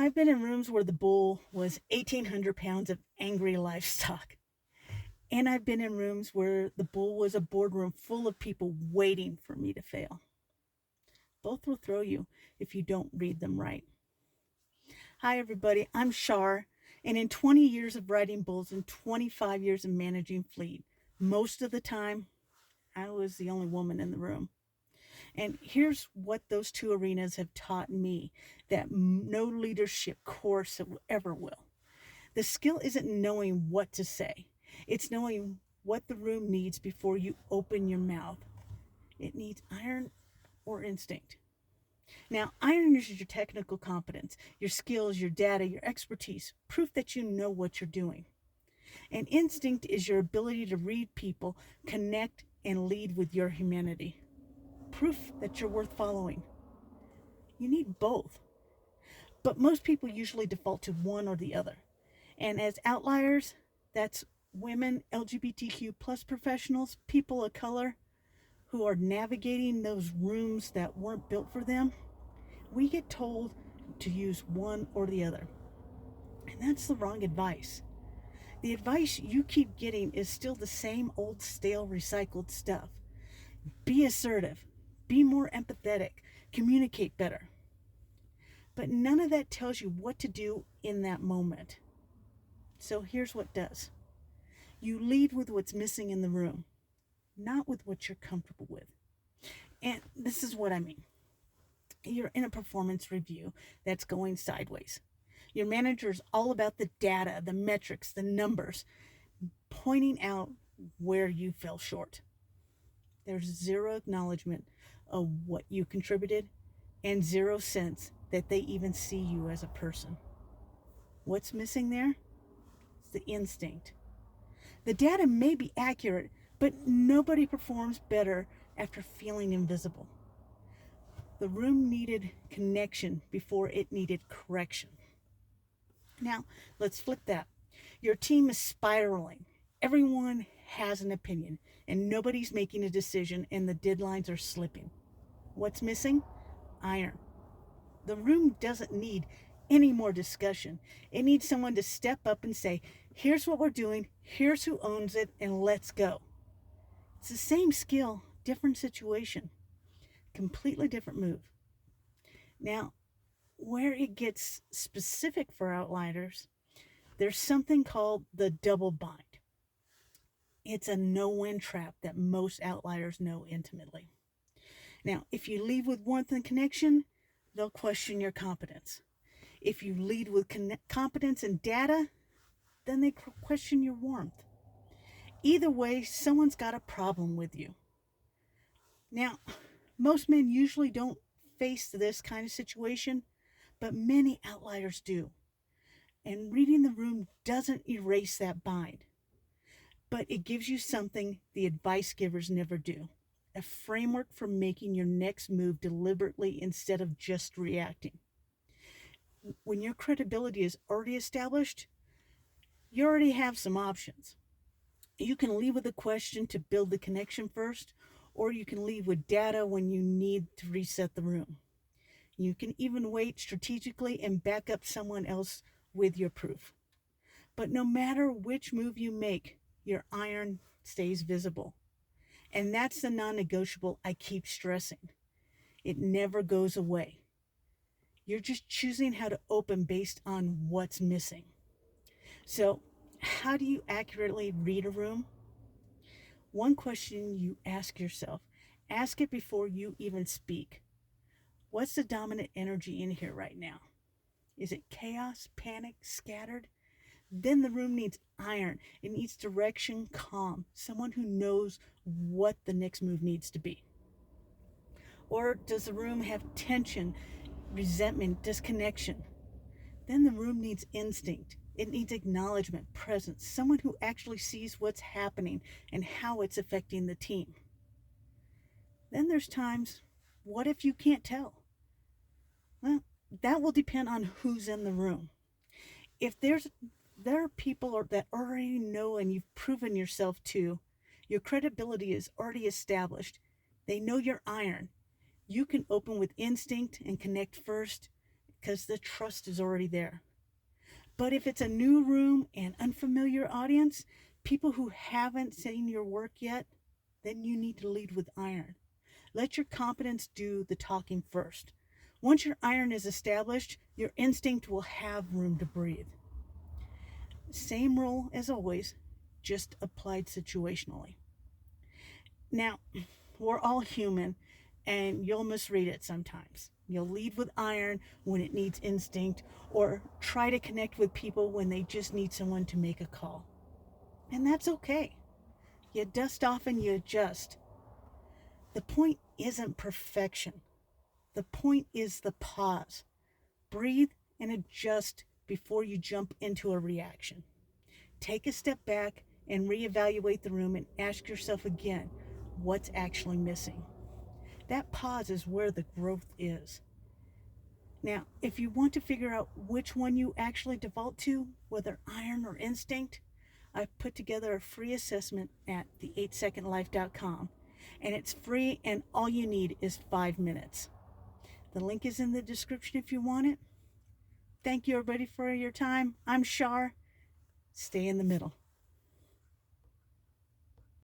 I've been in rooms where the bull was 1,800 pounds of angry livestock. And I've been in rooms where the bull was a boardroom full of people waiting for me to fail. Both will throw you if you don't read them right. Hi, everybody. I'm Shar, and in 20 years of riding bulls and 25 years of managing fleet, most of the time, I was the only woman in the room. And here's what those two arenas have taught me that no leadership course ever will. The skill isn't knowing what to say, it's knowing what the room needs before you open your mouth. It needs iron or instinct. Now, iron is your technical competence, your skills, your data, your expertise, proof that you know what you're doing. And instinct is your ability to read people, connect, and lead with your humanity. Proof that you're worth following. You need both. But most people usually default to one or the other. And as outliers, that's women, LGBTQ plus professionals, people of color who are navigating those rooms that weren't built for them, we get told to use one or the other. And that's the wrong advice. The advice you keep getting is still the same old stale recycled stuff. Be assertive, be more empathetic, communicate better. But none of that tells you what to do in that moment. So here's what does. You lead with what's missing in the room, not with what you're comfortable with. And this is what I mean. You're in a performance review that's going sideways. Your manager is all about the data, the metrics, the numbers, pointing out where you fell short. There's zero acknowledgement of what you contributed and zero sense that they even see you as a person. What's missing there? It's the instinct. The data may be accurate, but nobody performs better after feeling invisible. The room needed connection before it needed correction. Now, let's flip that. Your team is spiraling. Everyone has an opinion, and nobody's making a decision, and the deadlines are slipping. What's missing? Iron. The room doesn't need any more discussion. It needs someone to step up and say, here's what we're doing, here's who owns it, and let's go. It's the same skill, different situation, completely different move. Now, where it gets specific for outliers, there's something called the double bind. It's a no-win trap that most outliers know intimately. Now, if you lead with warmth and connection, they'll question your competence. If you lead with competence and data, then they question your warmth. Either way, someone's got a problem with you. Now, most men usually don't face this kind of situation, but many outliers do. And reading the room doesn't erase that bind, but it gives you something the advice givers never do. A framework for making your next move deliberately instead of just reacting. When your credibility is already established, you already have some options. You can lead with a question to build the connection first, or you can lead with data when you need to reset the room. You can even wait strategically and back up someone else with your proof. But no matter which move you make, your iron stays visible. And that's the non-negotiable I keep stressing. It never goes away. You're just choosing how to open based on what's missing. So, how do you accurately read a room? One question you ask yourself, ask it before you even speak. What's the dominant energy in here right now? Is it chaos, panic, scattered? Then the room needs iron. It needs direction, calm, someone who knows what the next move needs to be. Or does the room have tension, resentment, disconnection? Then the room needs instinct. It needs acknowledgement, presence, someone who actually sees what's happening and how it's affecting the team. Then there's times, what if you can't tell? Well, that will depend on who's in the room. If there are people that already know and you've proven yourself to, your credibility is already established. They know your iron. You can open with instinct and connect first, because the trust is already there. But if it's a new room and unfamiliar audience, people who haven't seen your work yet, then you need to lead with iron. Let your competence do the talking first. Once your iron is established, your instinct will have room to breathe. Same rule as always, just applied situationally. Now, we're all human, and you'll misread it sometimes. You'll lead with iron when it needs instinct, or try to connect with people when they just need someone to make a call. And that's okay. You dust off and you adjust. The point isn't perfection. The point is the pause. Breathe and adjust before you jump into a reaction. Take a step back and reevaluate the room and ask yourself again, what's actually missing? That pause is where the growth is. Now, if you want to figure out which one you actually default to, whether iron or instinct, I've put together a free assessment at the8secondlife.com, and it's free, and all you need is 5 minutes. The link is in the description if you want it. Thank you, everybody, for your time. I'm Shar. Stay in the middle.